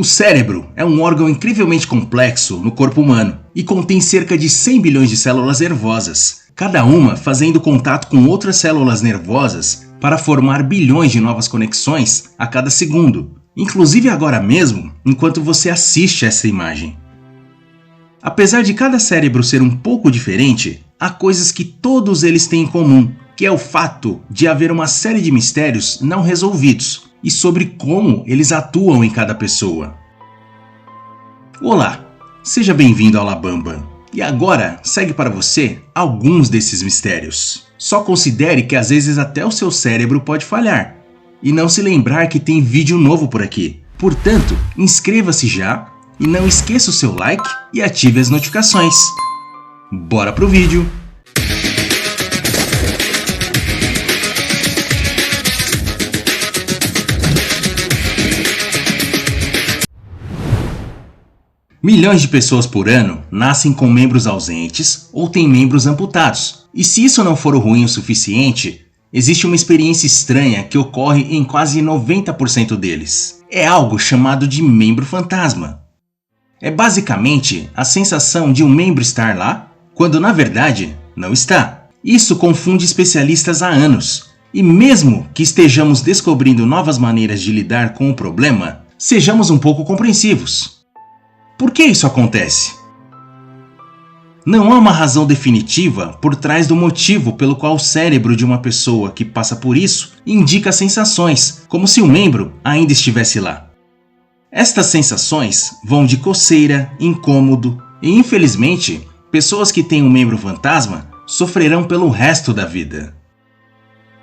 O cérebro é um órgão incrivelmente complexo no corpo humano e contém cerca de 100 bilhões de células nervosas, cada uma fazendo contato com outras células nervosas para formar bilhões de novas conexões a cada segundo, inclusive agora mesmo, enquanto você assiste essa imagem. Apesar de cada cérebro ser um pouco diferente, há coisas que todos eles têm em comum, que é o fato de haver uma série de mistérios não resolvidos e sobre como eles atuam em cada pessoa. Olá, seja bem-vindo ao Labamba. E agora segue para você alguns desses mistérios. Só considere que às vezes até o seu cérebro pode falhar. E não se lembrar que tem vídeo novo por aqui. Portanto, inscreva-se já e não esqueça o seu like e ative as notificações. Bora pro vídeo! Milhões de pessoas por ano nascem com membros ausentes ou têm membros amputados. E se isso não for ruim o suficiente, existe uma experiência estranha que ocorre em quase 90% deles. É algo chamado de membro fantasma. É basicamente a sensação de um membro estar lá, quando na verdade não está. Isso confunde especialistas há anos. E mesmo que estejamos descobrindo novas maneiras de lidar com o problema, sejamos um pouco compreensivos. Por que isso acontece? Não há uma razão definitiva por trás do motivo pelo qual o cérebro de uma pessoa que passa por isso indica sensações, como se o membro ainda estivesse lá. Estas sensações vão de coceira, incômodo e, infelizmente, pessoas que têm um membro fantasma sofrerão pelo resto da vida.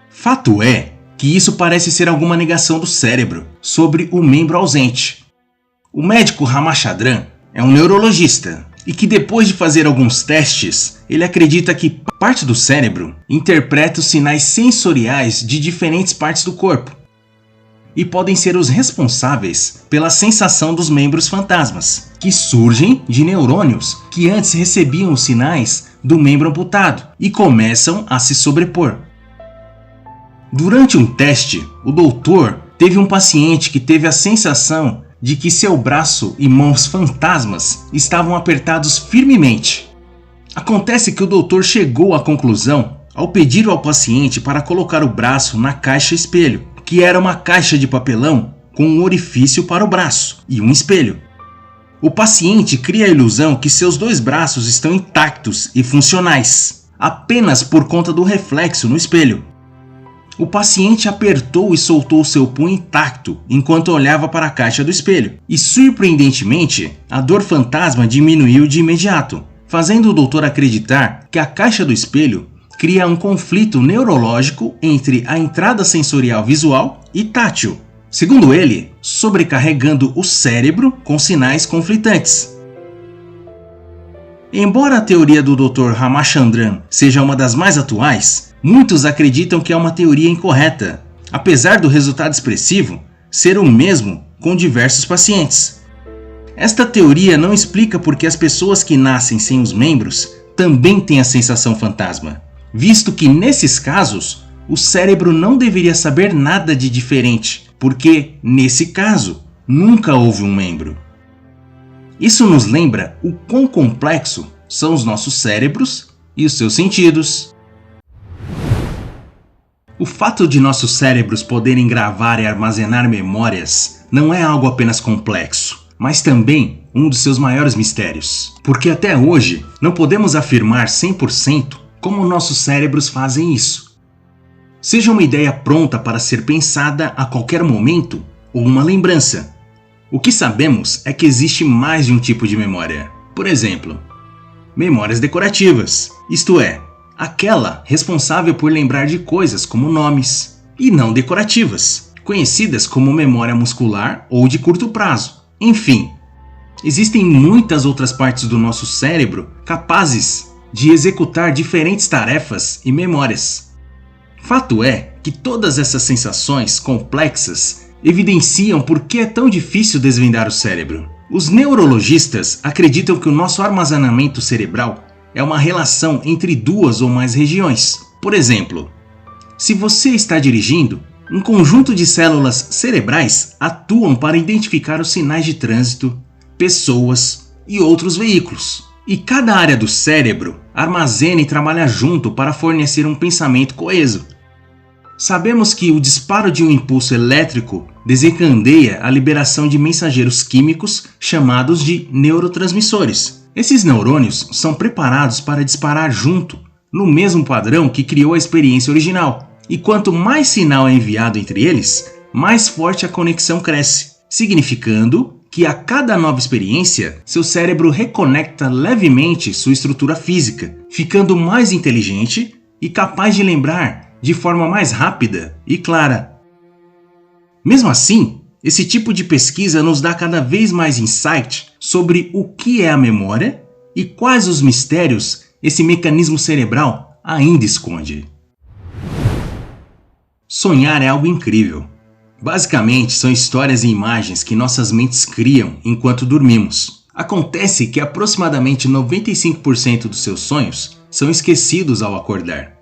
Fato é que isso parece ser alguma negação do cérebro sobre o membro ausente. O médico Ramachandran é um neurologista e que depois de fazer alguns testes, ele acredita que parte do cérebro interpreta os sinais sensoriais de diferentes partes do corpo e podem ser os responsáveis pela sensação dos membros fantasmas, que surgem de neurônios que antes recebiam os sinais do membro amputado e começam a se sobrepor. Durante um teste, o doutor teve um paciente que teve a sensação de que seu braço e mãos fantasmas estavam apertados firmemente. Acontece que o doutor chegou à conclusão ao pedir ao paciente para colocar o braço na caixa espelho, que era uma caixa de papelão com um orifício para o braço e um espelho. O paciente cria a ilusão que seus dois braços estão intactos e funcionais, apenas por conta do reflexo no espelho. O paciente apertou e soltou seu punho intacto enquanto olhava para a caixa do espelho. E surpreendentemente, a dor fantasma diminuiu de imediato, fazendo o doutor acreditar que a caixa do espelho cria um conflito neurológico entre a entrada sensorial visual e tátil. Segundo ele, sobrecarregando o cérebro com sinais conflitantes. Embora a teoria do Dr. Ramachandran seja uma das mais atuais, muitos acreditam que é uma teoria incorreta, apesar do resultado expressivo ser o mesmo com diversos pacientes. Esta teoria não explica por que as pessoas que nascem sem os membros também têm a sensação fantasma, visto que nesses casos o cérebro não deveria saber nada de diferente, porque nesse caso nunca houve um membro. Isso nos lembra o quão complexo são os nossos cérebros e os seus sentidos. O fato de nossos cérebros poderem gravar e armazenar memórias não é algo apenas complexo, mas também um dos seus maiores mistérios. Porque até hoje não podemos afirmar 100% como nossos cérebros fazem isso. Seja uma ideia pronta para ser pensada a qualquer momento ou uma lembrança. O que sabemos é que existe mais de um tipo de memória. Por exemplo, memórias decorativas, isto é, aquela responsável por lembrar de coisas como nomes, e não decorativas, conhecidas como memória muscular ou de curto prazo. Enfim, existem muitas outras partes do nosso cérebro capazes de executar diferentes tarefas e memórias. Fato é que todas essas sensações complexas evidenciam por que é tão difícil desvendar o cérebro. Os neurologistas acreditam que o nosso armazenamento cerebral é uma relação entre duas ou mais regiões. Por exemplo, se você está dirigindo, Um conjunto de células cerebrais atuam para identificar os sinais de trânsito, pessoas e outros veículos. E cada área do cérebro armazena e trabalha junto para fornecer um pensamento coeso. Sabemos que o disparo de um impulso elétrico desencadeia a liberação de mensageiros químicos chamados de neurotransmissores. Esses neurônios são preparados para disparar junto, no mesmo padrão que criou a experiência original. E quanto mais sinal é enviado entre eles, mais forte a conexão cresce, significando que a cada nova experiência, seu cérebro reconecta levemente sua estrutura física, ficando mais inteligente e capaz de lembrar de forma mais rápida e clara. Mesmo assim, esse tipo de pesquisa nos dá cada vez mais insight sobre o que é a memória e quais os mistérios esse mecanismo cerebral ainda esconde. Sonhar é algo incrível. Basicamente, são histórias e imagens que nossas mentes criam enquanto dormimos. Acontece que aproximadamente 95% dos seus sonhos são esquecidos ao acordar.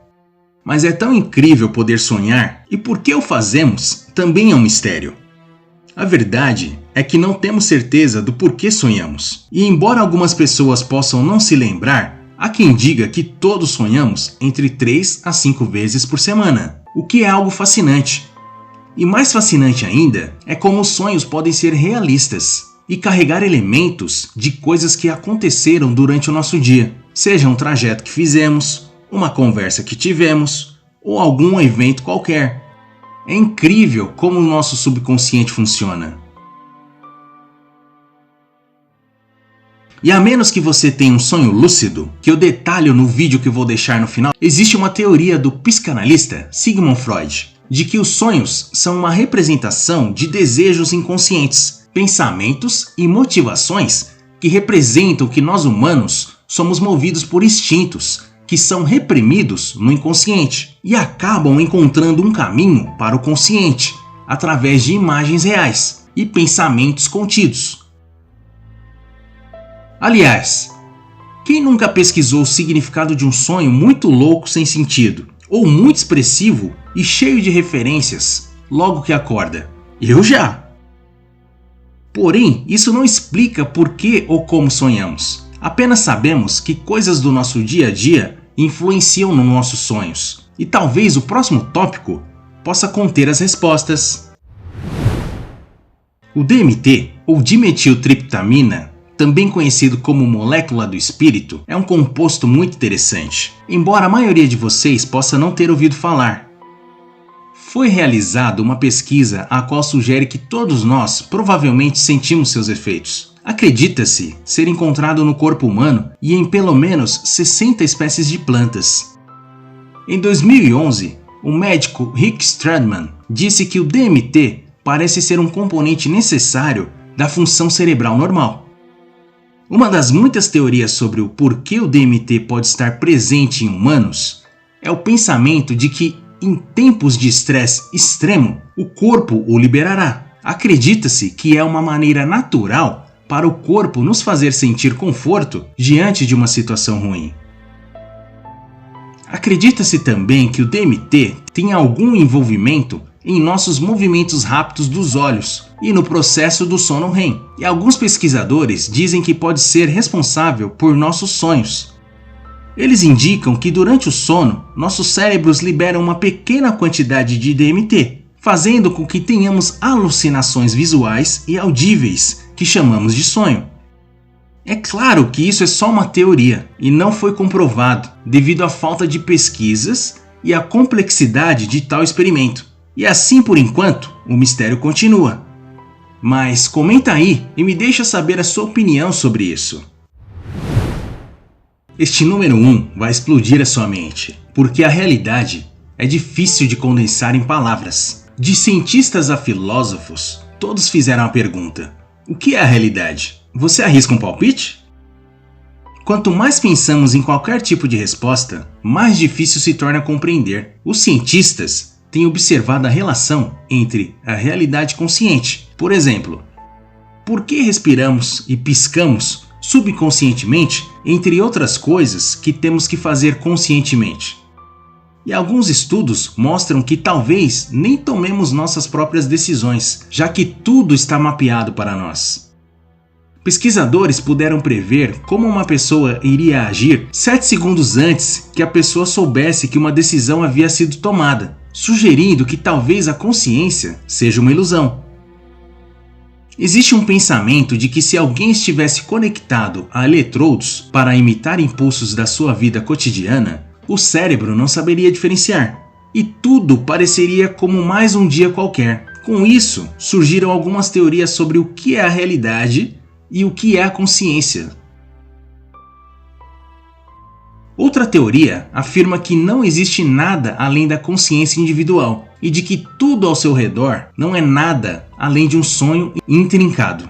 Mas é tão incrível poder sonhar, e por que o fazemos também é um mistério. A verdade é que não temos certeza do porquê sonhamos. E embora algumas pessoas possam não se lembrar, há quem diga que todos sonhamos entre 3 a 5 vezes por semana. O que é algo fascinante. E mais fascinante ainda é como os sonhos podem ser realistas e carregar elementos de coisas que aconteceram durante o nosso dia, seja um trajeto que fizemos, uma conversa que tivemos ou algum evento qualquer. É incrível como o nosso subconsciente funciona. E a menos que você tenha um sonho lúcido, que eu detalho no vídeo que eu vou deixar no final, existe uma teoria do psicanalista Sigmund Freud, de que os sonhos são uma representação de desejos inconscientes, pensamentos e motivações que representam que nós humanos somos movidos por instintos, que são reprimidos no inconsciente e acabam encontrando um caminho para o consciente, através de imagens reais e pensamentos contidos. Aliás, quem nunca pesquisou o significado de um sonho muito louco sem sentido, ou muito expressivo e cheio de referências, logo que acorda? Eu já! Porém, isso não explica por que ou como sonhamos. Apenas sabemos que coisas do nosso dia a dia influenciam nos nossos sonhos. E talvez o próximo tópico possa conter as respostas. O DMT, ou dimetiltriptamina, também conhecido como molécula do espírito, é um composto muito interessante, embora a maioria de vocês possa não ter ouvido falar. Foi realizada uma pesquisa a qual sugere que todos nós provavelmente sentimos seus efeitos. Acredita-se ser encontrado no corpo humano e em pelo menos 60 espécies de plantas. Em 2011, o médico Rick Stradman disse que o DMT parece ser um componente necessário da função cerebral normal. Uma das muitas teorias sobre o porquê o DMT pode estar presente em humanos é o pensamento de que, em tempos de estresse extremo, o corpo o liberará. Acredita-se que é uma maneira natural para o corpo nos fazer sentir conforto diante de uma situação ruim. Acredita-se também que o DMT tem algum envolvimento em nossos movimentos rápidos dos olhos e no processo do sono REM. E alguns pesquisadores dizem que pode ser responsável por nossos sonhos. Eles indicam que durante o sono, nossos cérebros liberam uma pequena quantidade de DMT, fazendo com que tenhamos alucinações visuais e audíveis, que chamamos de sonho. É claro que isso é só uma teoria e não foi comprovado devido à falta de pesquisas e à complexidade de tal experimento. E assim, por enquanto, o mistério continua. Mas comenta aí e me deixa saber a sua opinião sobre isso. Este número 1 vai explodir a sua mente, porque a realidade é difícil de condensar em palavras. De cientistas a filósofos, todos fizeram a pergunta: o que é a realidade? Você arrisca um palpite? Quanto mais pensamos em qualquer tipo de resposta, mais difícil se torna compreender. Os cientistas têm observado a relação entre a realidade consciente. Por exemplo, por que respiramos e piscamos subconscientemente, entre outras coisas que temos que fazer conscientemente? E alguns estudos mostram que talvez nem tomemos nossas próprias decisões, já que tudo está mapeado para nós. Pesquisadores puderam prever como uma pessoa iria agir 7 segundos antes que a pessoa soubesse que uma decisão havia sido tomada, sugerindo que talvez a consciência seja uma ilusão. Existe um pensamento de que se alguém estivesse conectado a eletrodos para imitar impulsos da sua vida cotidiana, o cérebro não saberia diferenciar, e tudo pareceria como mais um dia qualquer. Com isso, surgiram algumas teorias sobre o que é a realidade e o que é a consciência. Outra teoria afirma que não existe nada além da consciência individual e de que tudo ao seu redor não é nada além de um sonho intrincado.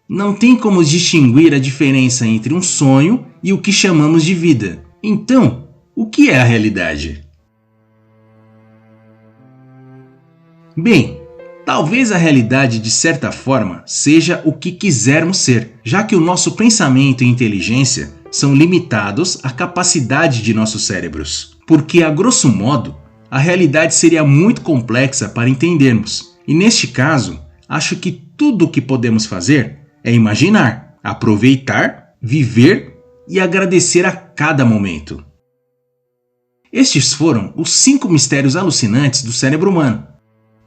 Não tem como distinguir a diferença entre um sonho e o que chamamos de vida. Então, o que é a realidade? Bem, talvez a realidade, de certa forma, seja o que quisermos ser, já que o nosso pensamento e inteligência são limitados à capacidade de nossos cérebros. Porque, a grosso modo, a realidade seria muito complexa para entendermos. E neste caso, acho que tudo o que podemos fazer é imaginar, aproveitar, viver e agradecer a cada momento. Estes foram os 5 mistérios alucinantes do cérebro humano.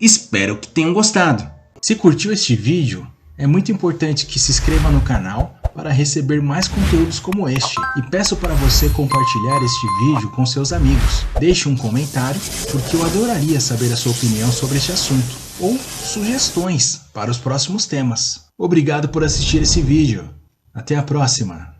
Espero que tenham gostado. Se curtiu este vídeo, é muito importante que se inscreva no canal para receber mais conteúdos como este, e peço para você compartilhar este vídeo com seus amigos. Deixe um comentário, porque eu adoraria saber a sua opinião sobre este assunto, ou sugestões para os próximos temas. Obrigado por assistir esse vídeo. Até a próxima!